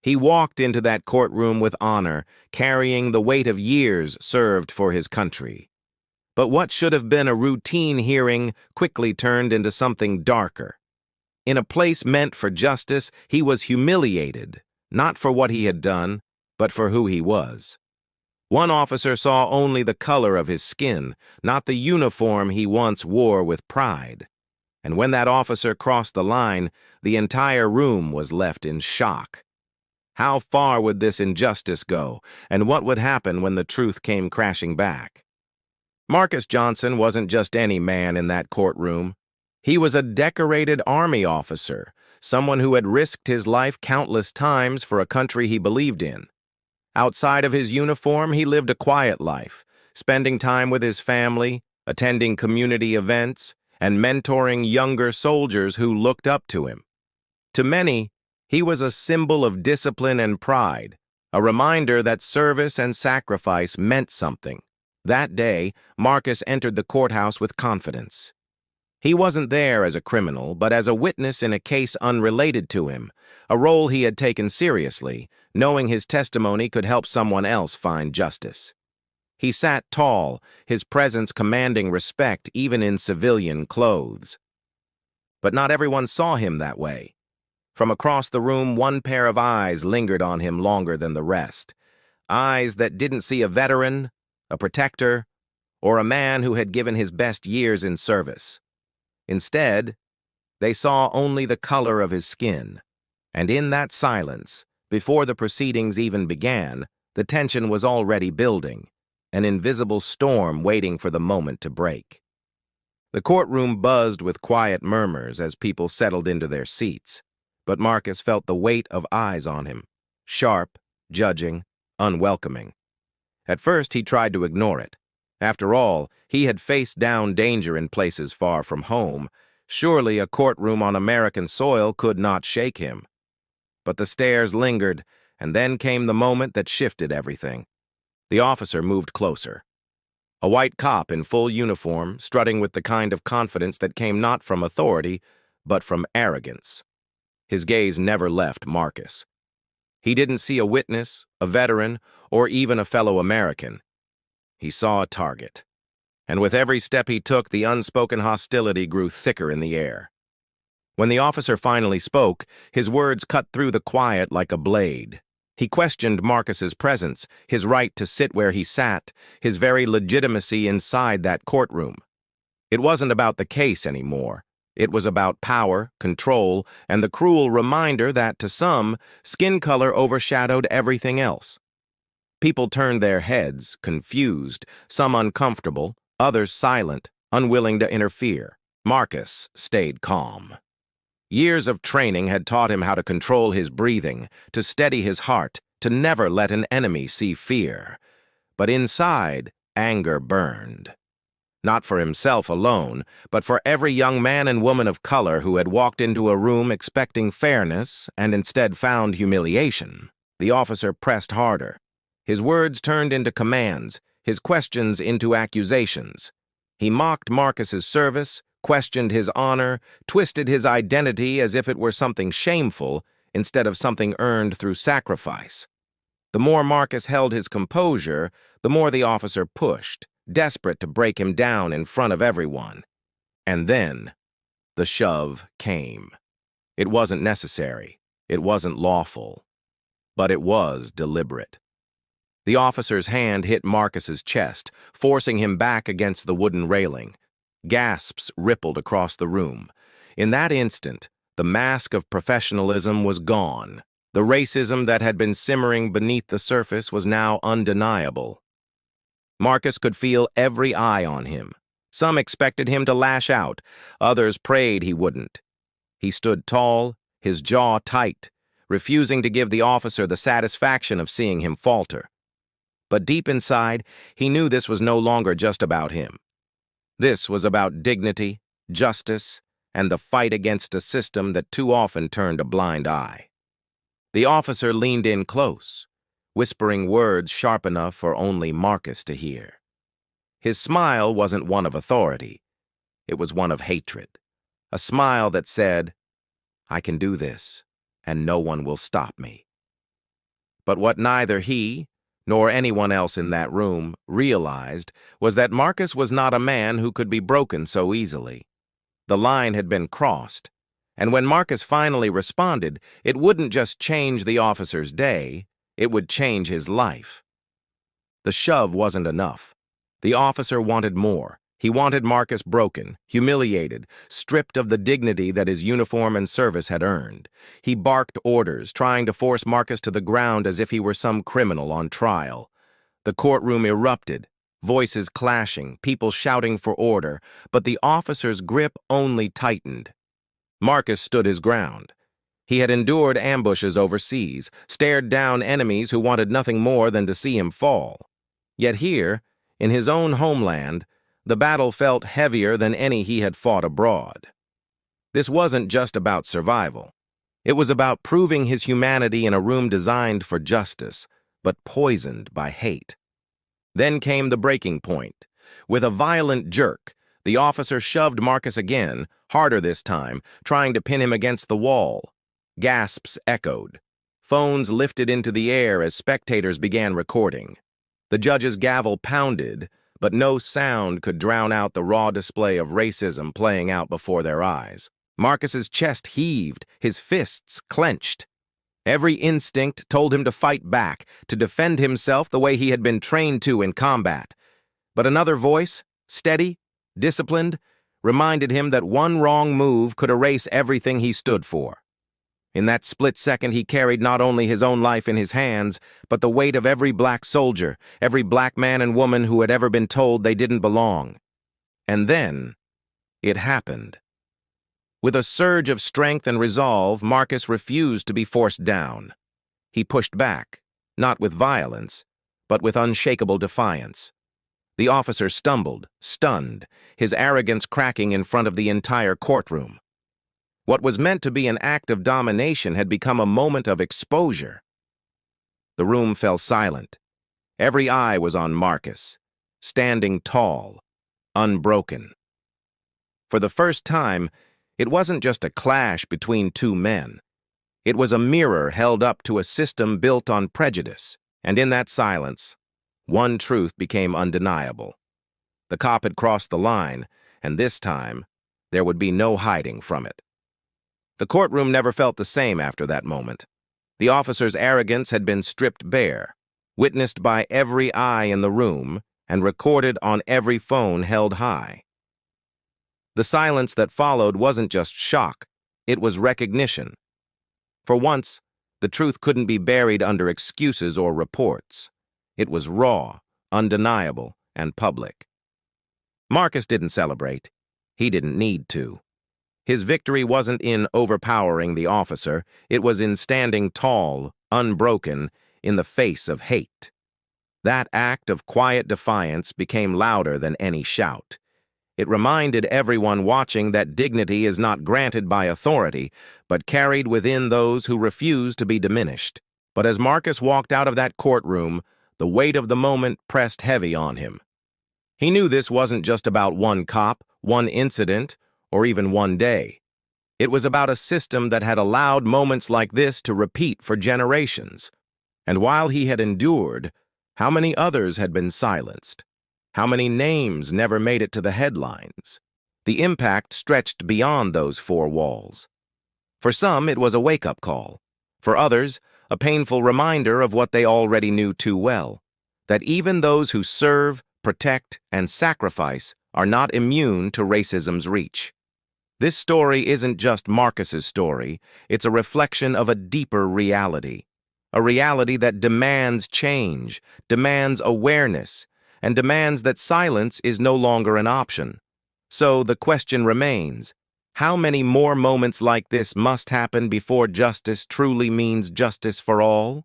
He walked into that courtroom with honor, carrying the weight of years served for his country. But what should have been a routine hearing quickly turned into something darker. In a place meant for justice, he was humiliated, not for what he had done, but for who he was. One officer saw only the color of his skin, not the uniform he once wore with pride. And when that officer crossed the line, the entire room was left in shock. How far would this injustice go, and what would happen when the truth came crashing back? Marcus Johnson wasn't just any man in that courtroom. He was a decorated Army officer, someone who had risked his life countless times for a country he believed in. Outside of his uniform, he lived a quiet life, spending time with his family, attending community events, and mentoring younger soldiers who looked up to him. To many, he was a symbol of discipline and pride, a reminder that service and sacrifice meant something. That day, Marcus entered the courthouse with confidence. He wasn't there as a criminal, but as a witness in a case unrelated to him, a role he had taken seriously, knowing his testimony could help someone else find justice. He sat tall, his presence commanding respect even in civilian clothes. But not everyone saw him that way. From across the room, one pair of eyes lingered on him longer than the rest. Eyes that didn't see a veteran, a protector, or a man who had given his best years in service. Instead, they saw only the color of his skin. And in that silence, before the proceedings even began, the tension was already building, an invisible storm waiting for the moment to break. The courtroom buzzed with quiet murmurs as people settled into their seats, but Marcus felt the weight of eyes on him, sharp, judging, unwelcoming. At first, he tried to ignore it. After all, he had faced down danger in places far from home. Surely a courtroom on American soil could not shake him. But the stares lingered, and then came the moment that shifted everything. The officer moved closer. A white cop in full uniform, strutting with the kind of confidence that came not from authority, but from arrogance. His gaze never left Marcus. He didn't see a witness, a veteran, or even a fellow American. He saw a target. And with every step he took, the unspoken hostility grew thicker in the air. When the officer finally spoke, his words cut through the quiet like a blade. He questioned Marcus's presence, his right to sit where he sat, his very legitimacy inside that courtroom. It wasn't about the case anymore. It was about power, control, and the cruel reminder that, to some, skin color overshadowed everything else. People turned their heads, confused, some uncomfortable, others silent, unwilling to interfere. Marcus stayed calm. Years of training had taught him how to control his breathing, to steady his heart, to never let an enemy see fear. But inside, anger burned. Not for himself alone, but for every young man and woman of color who had walked into a room expecting fairness and instead found humiliation. The officer pressed harder. His words turned into commands, his questions into accusations. He mocked Marcus's service, questioned his honor, twisted his identity as if it were something shameful instead of something earned through sacrifice. The more Marcus held his composure, the more the officer pushed, desperate to break him down in front of everyone. And then, the shove came. It wasn't necessary. It wasn't lawful. But it was deliberate. The officer's hand hit Marcus's chest, forcing him back against the wooden railing. Gasps rippled across the room. In that instant, the mask of professionalism was gone. The racism that had been simmering beneath the surface was now undeniable. Marcus could feel every eye on him. Some expected him to lash out. Others prayed he wouldn't. He stood tall, his jaw tight, refusing to give the officer the satisfaction of seeing him falter. But deep inside, he knew this was no longer just about him. This was about dignity, justice, and the fight against a system that too often turned a blind eye. The officer leaned in close, whispering words sharp enough for only Marcus to hear. His smile wasn't one of authority. It was one of hatred. A smile that said, "I can do this, and no one will stop me." But what neither he nor anyone else in that room realized was that Marcus was not a man who could be broken so easily. The line had been crossed, and when Marcus finally responded, it wouldn't just change the officer's day, it would change his life. The shove wasn't enough. The officer wanted more. He wanted Marcus broken, humiliated, stripped of the dignity that his uniform and service had earned. He barked orders, trying to force Marcus to the ground as if he were some criminal on trial. The courtroom erupted, voices clashing, people shouting for order, but the officer's grip only tightened. Marcus stood his ground. He had endured ambushes overseas, stared down enemies who wanted nothing more than to see him fall. Yet here, in his own homeland, the battle felt heavier than any he had fought abroad. This wasn't just about survival. It was about proving his humanity in a room designed for justice, but poisoned by hate. Then came the breaking point. With a violent jerk, the officer shoved Marcus again, harder this time, trying to pin him against the wall. Gasps echoed. Phones lifted into the air as spectators began recording. The judge's gavel pounded, but no sound could drown out the raw display of racism playing out before their eyes. Marcus's chest heaved, his fists clenched. Every instinct told him to fight back, to defend himself the way he had been trained to in combat. But another voice, steady, disciplined, reminded him that one wrong move could erase everything he stood for. In that split second, he carried not only his own life in his hands, but the weight of every black soldier, every black man and woman who had ever been told they didn't belong. And then, it happened. With a surge of strength and resolve, Marcus refused to be forced down. He pushed back, not with violence, but with unshakable defiance. The officer stumbled, stunned, his arrogance cracking in front of the entire courtroom. What was meant to be an act of domination had become a moment of exposure. The room fell silent. Every eye was on Marcus, standing tall, unbroken. For the first time, it wasn't just a clash between two men. It was a mirror held up to a system built on prejudice, and in that silence, one truth became undeniable. The cop had crossed the line, and this time, there would be no hiding from it. The courtroom never felt the same after that moment. The officer's arrogance had been stripped bare, witnessed by every eye in the room, and recorded on every phone held high. The silence that followed wasn't just shock, it was recognition. For once, the truth couldn't be buried under excuses or reports. It was raw, undeniable, and public. Marcus didn't celebrate. He didn't need to. His victory wasn't in overpowering the officer, it was in standing tall, unbroken, in the face of hate. That act of quiet defiance became louder than any shout. It reminded everyone watching that dignity is not granted by authority, but carried within those who refuse to be diminished. But as Marcus walked out of that courtroom, the weight of the moment pressed heavy on him. He knew this wasn't just about one cop, one incident, or even one day. It was about a system that had allowed moments like this to repeat for generations. And while he had endured, how many others had been silenced? How many names never made it to the headlines? The impact stretched beyond those four walls. For some, it was a wake-up call. For others, a painful reminder of what they already knew too well, that even those who serve, protect, and sacrifice are not immune to racism's reach. This story isn't just Marcus's story, it's a reflection of a deeper reality. A reality that demands change, demands awareness, and demands that silence is no longer an option. So the question remains, how many more moments like this must happen before justice truly means justice for all?